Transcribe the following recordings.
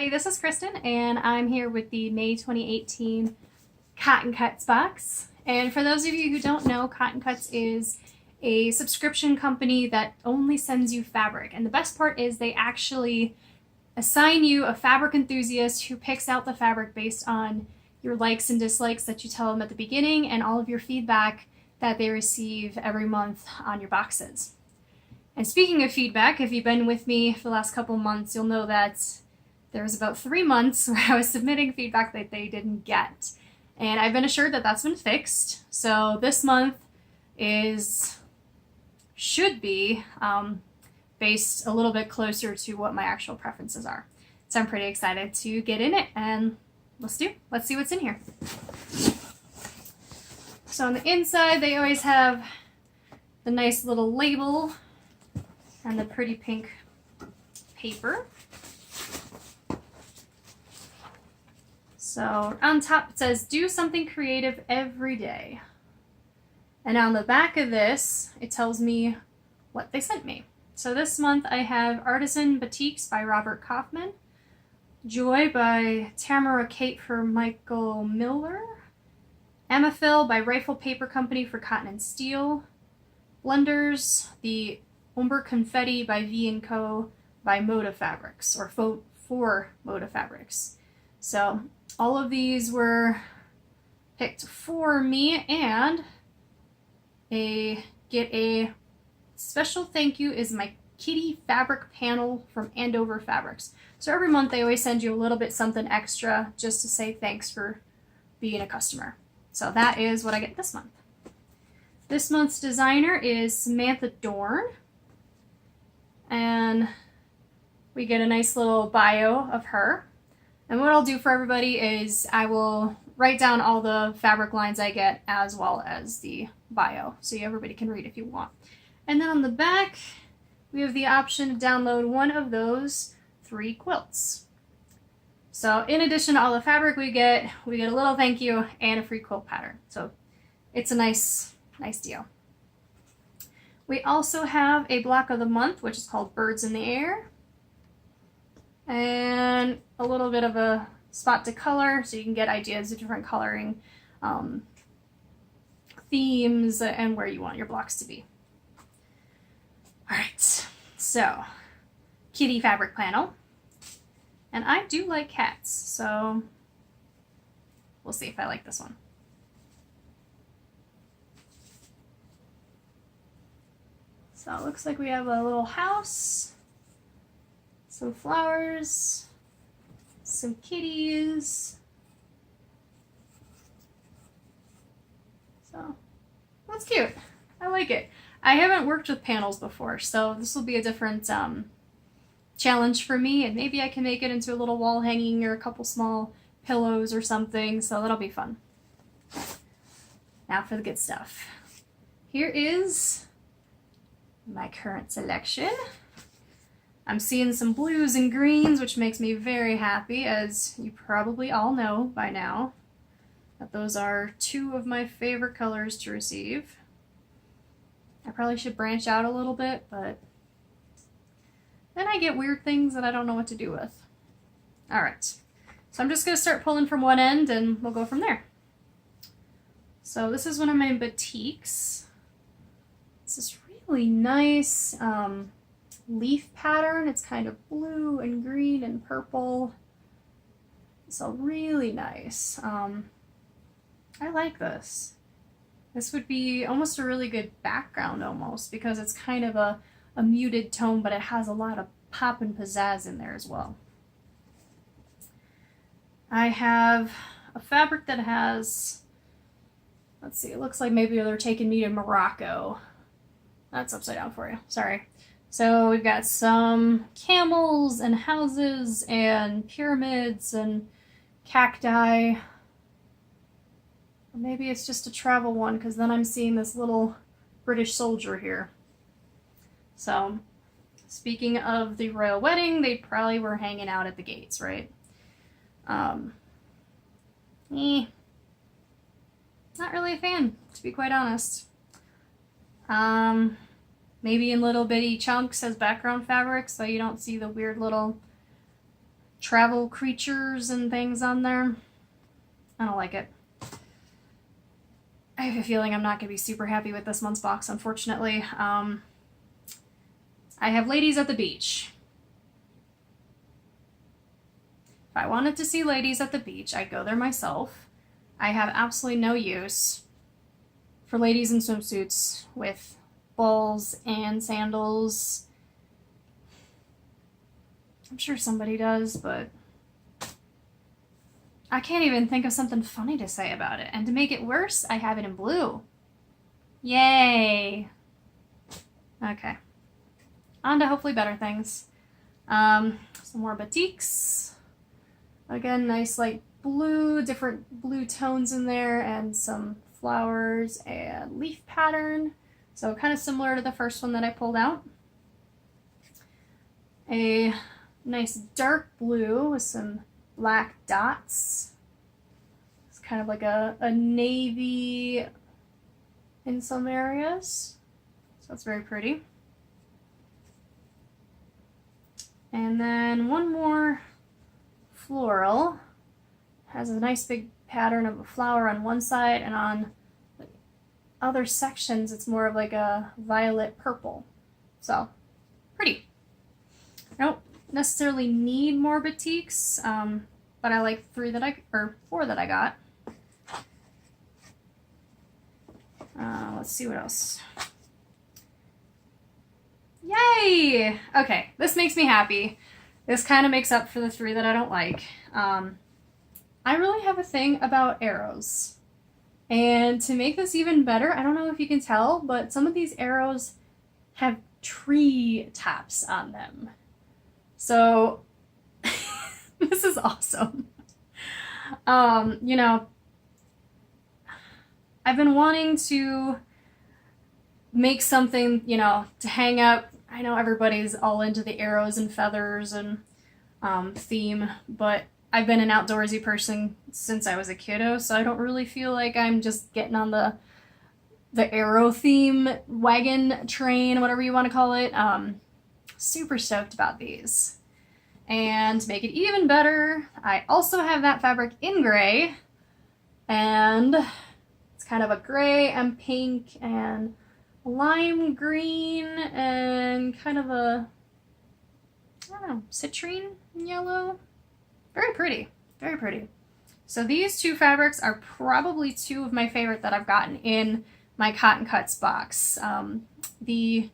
everybody, this is Kristen and I'm here with the May 2018 Cotton Cuts box. And for those of you who don't know, Cotton Cuts is a subscription company that only sends you fabric. And the best part is they actually assign you a fabric enthusiast who picks out the fabric based on your likes and dislikes that you tell them at the beginning and all of your feedback that they receive every month on your boxes. And speaking of feedback, if you've been with me for the last couple months, you'll know that there was about 3 months where I was submitting feedback that they didn't get. And I've been assured that that's been fixed. So this month should be based a little bit closer to what my actual preferences are. So I'm pretty excited to get in it and let's see what's in here. So on the inside, they always have the nice little label and the pretty pink paper. So on top it says, do something creative every day. And on the back of this, it tells me what they sent me. So this month I have Artisan Batiks by Robert Kaufman, Joy by Tamara Kate for Michael Miller, Amalfi by Rifle Paper Company for Cotton and Steel, Blenders, the Ombre Confetti by V&Co by Moda Fabrics, or for Moda Fabrics. So all of these were picked for me, and get a special thank you is my kitty fabric panel from Andover Fabrics. So every month they always send you a little bit something extra just to say thanks for being a customer. So that is what I get this month. This month's designer is Samantha Dorn. And we get a nice little bio of her. And what I'll do for everybody is I will write down all the fabric lines I get as well as the bio, so everybody can read if you want. And then on the back, we have the option to download one of those 3 quilts. So in addition to all the fabric we get a little thank you and a free quilt pattern. So it's a nice deal. We also have a block of the month, which is called Birds in the Air. And a little bit of a spot to color, so you can get ideas of different coloring themes and where you want your blocks to be. Alright, so kitty fabric panel. And I do like cats, so we'll see if I like this one. So it looks like we have a little house, some flowers, some kitties. So that's cute. I like it. I haven't worked with panels before, so this will be a different challenge for me, and maybe I can make it into a little wall hanging or a couple small pillows or something, so that'll be fun. Now for the good stuff. Here is my current selection. I'm seeing some blues and greens, which makes me very happy, as you probably all know by now that those are 2 of my favorite colors to receive. I probably should branch out a little bit, but then I get weird things that I don't know what to do with. Alright, so I'm just going to start pulling from one end and we'll go from there. So this is one of my batiks. This is really nice leaf pattern. It's kind of blue and green and purple. So really nice. I like this. This would be almost a really good background almost, because it's kind of a muted tone, but it has a lot of pop and pizzazz in there as well. I have a fabric that has, let's see, it looks like maybe they're taking me to Morocco. That's upside down for you, sorry. So we've got some camels and houses and pyramids and cacti. Or maybe it's just a travel one, because then I'm seeing this little British soldier here. So speaking of the royal wedding, they probably were hanging out at the gates, right? Not really a fan, to be quite honest. Maybe in little bitty chunks as background fabric, so you don't see the weird little travel creatures and things on there. I don't like it. I have a feeling I'm not going to be super happy with this month's box, unfortunately. I have ladies at the beach. If I wanted to see ladies at the beach, I'd go there myself. I have absolutely no use for ladies in swimsuits with balls and sandals. I'm sure somebody does, but I can't even think of something funny to say about it. And to make it worse, I have it in blue. Yay! Okay. On to hopefully better things. Some more batiks. Again, nice light blue, different blue tones in there, and some flowers and leaf pattern. So kind of similar to the first one that I pulled out. A nice dark blue with some black dots. It's kind of like a navy in some areas. So that's very pretty. And then one more floral. Has a nice big pattern of a flower on one side, and on the other sections it's more of like a violet purple. So pretty. I don't necessarily need more batiks, but I like four that I got. Let's see what else. Yay! Okay, this makes me happy. This kind of makes up for the 3 that I don't like. I really have a thing about arrows. And to make this even better, I don't know if you can tell, but some of these arrows have tree tops on them. So, this is awesome. You know, I've been wanting to make something, you know, to hang up. I know everybody's all into the arrows and feathers and theme, but I've been an outdoorsy person since I was a kiddo, so I don't really feel like I'm just getting on the arrow theme wagon train, whatever you want to call it. Super stoked about these. And to make it even better, I also have that fabric in gray, and it's kind of a gray and pink and lime green and kind of a, I don't know, citrine yellow. Very pretty, very pretty. So these 2 fabrics are probably 2 of my favorite that I've gotten in my Cotton Cuts box. The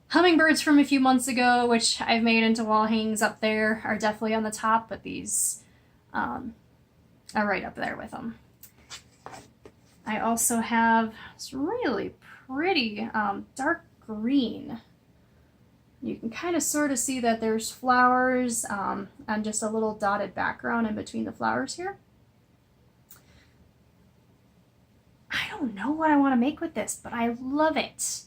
hummingbirds from a few months ago, which I've made into wall hangings up there, are definitely on the top, but these are right up there with them. I also have this really pretty dark green. You can kind of sort of see that there's flowers and just a little dotted background in between the flowers here. I don't know what I want to make with this, but I love it.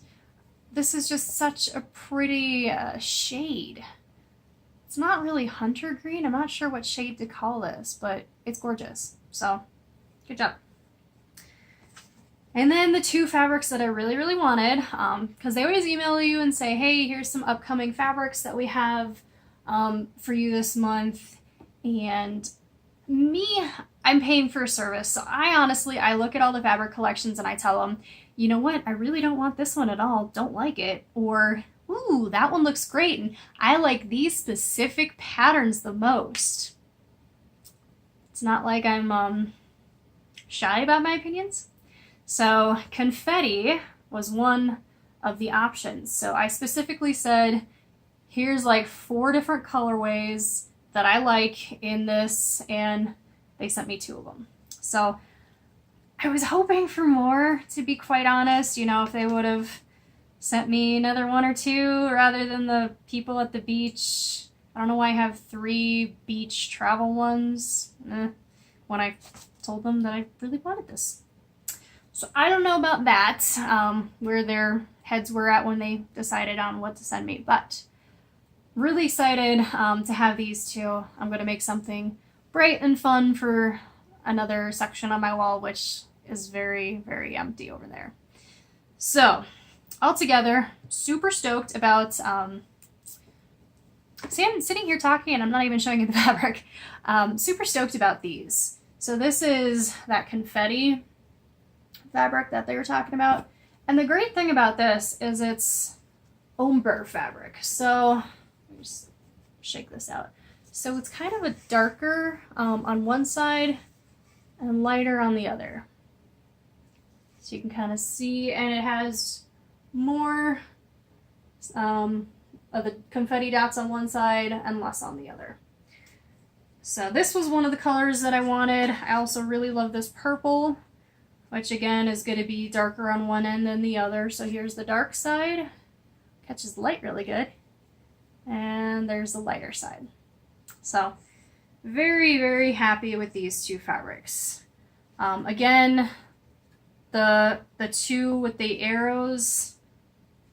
This is just such a pretty shade. It's not really hunter green. I'm not sure what shade to call this, but it's gorgeous. So, good job. And then the 2 fabrics that I really, really wanted, because they always email you and say, hey, here's some upcoming fabrics that we have for you this month. And me, I'm paying for a service. So I look at all the fabric collections and I tell them, you know what, I really don't want this one at all. Don't like it. Or, ooh, that one looks great. And I like these specific patterns the most. It's not like I'm shy about my opinions. So Confetti was one of the options. So I specifically said, here's like 4 different colorways that I like in this, and they sent me 2 of them. So I was hoping for more, to be quite honest. You know, if they would have sent me another 1 or 2 rather than the people at the beach. I don't know why I have 3 beach travel ones when I told them that I really wanted this. So I don't know about that, where their heads were at when they decided on what to send me, but really excited to have these 2. I'm going to make something bright and fun for another section on my wall, which is very, very empty over there. So altogether, super stoked about See, I'm sitting here talking and I'm not even showing you the fabric. Super stoked about these. So this is that confetti fabric that they were talking about. And the great thing about this is it's Ombre fabric. So let me just shake this out. So it's kind of a darker on one side and lighter on the other. So you can kind of see, and it has more of the confetti dots on one side and less on the other. So this was one of the colors that I wanted. I also really love this purple, which again is going to be darker on one end than the other. So here's the dark side, catches the light really good, and there's the lighter side. So very, very happy with these two fabrics. Again, the two with the arrows,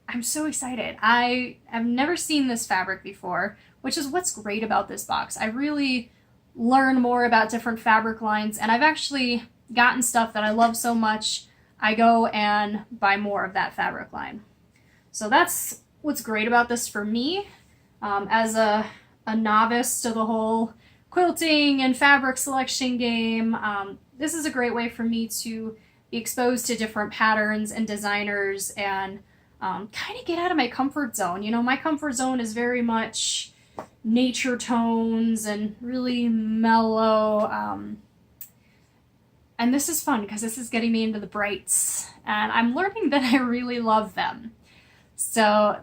I'm so excited. I have never seen this fabric before, which is what's great about this box. I really learn more about different fabric lines, and I've actually gotten stuff that I love so much, I go and buy more of that fabric line. So that's what's great about this for me. As a novice to the whole quilting and fabric selection game, this is a great way for me to be exposed to different patterns and designers and kind of get out of my comfort zone. You know, my comfort zone is very much nature tones and really mellow. And this is fun because this is getting me into the brights, and I'm learning that I really love them. So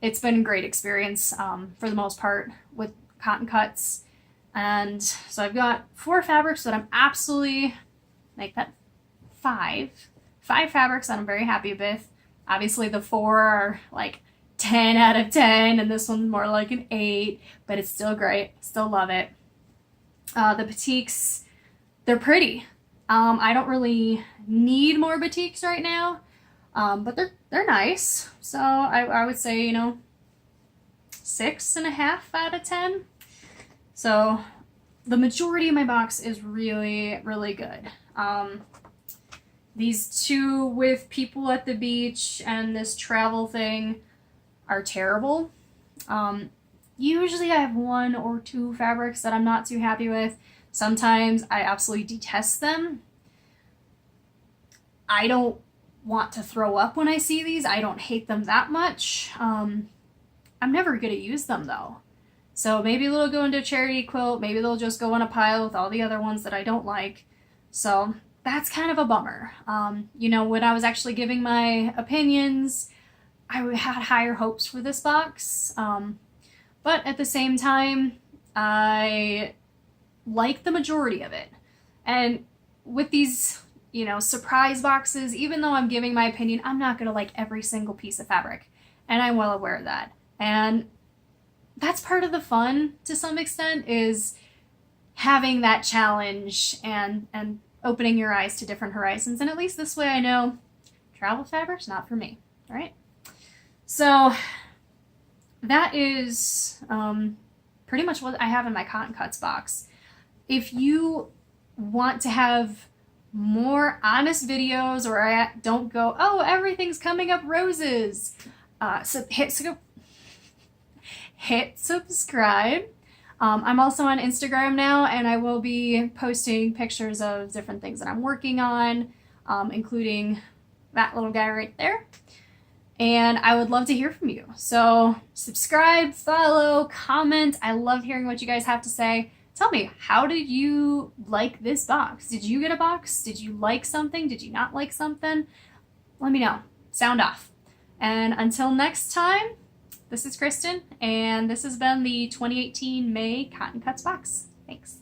it's been a great experience for the most part with cotton cuts. And so I've got 4 fabrics that I'm absolutely, make that 5 fabrics that I'm very happy with. Obviously the 4 are like 10 out of 10, and this one's more like an 8, but it's still great. Still love it. The Batiks, they're pretty. I don't really need more Batiks right now, but they're nice. So I would say, you know, 6.5 out of 10. So the majority of my box is really, really good. These 2 with people at the beach and this travel thing are terrible. Usually I have 1 or 2 fabrics that I'm not too happy with. Sometimes I absolutely detest them. I don't want to throw up when I see these. I don't hate them that much. I'm never going to use them though. So maybe they'll go into a charity quilt, maybe they'll just go in a pile with all the other ones that I don't like. So that's kind of a bummer. You know, when I was actually giving my opinions, I had higher hopes for this box. But at the same time, I like the majority of it. And with these, you know, surprise boxes, even though I'm giving my opinion, I'm not going to like every single piece of fabric. And I'm well aware of that. And that's part of the fun, to some extent, is having that challenge and opening your eyes to different horizons. And at least this way I know travel fabric's not for me, all right? So that is pretty much what I have in my cotton cuts box. If you want to have more honest videos, or I don't go, oh, everything's coming up roses, so hit subscribe. I'm also on Instagram now, and I will be posting pictures of different things that I'm working on, including that little guy right there. And I would love to hear from you. So subscribe, follow, comment. I love hearing what you guys have to say. Tell me, how did you like this box? Did you get a box? Did you like something? Did you not like something? Let me know. Sound off. And until next time, this is Kristen, and this has been the 2018 May Cotton Cuts box. Thanks.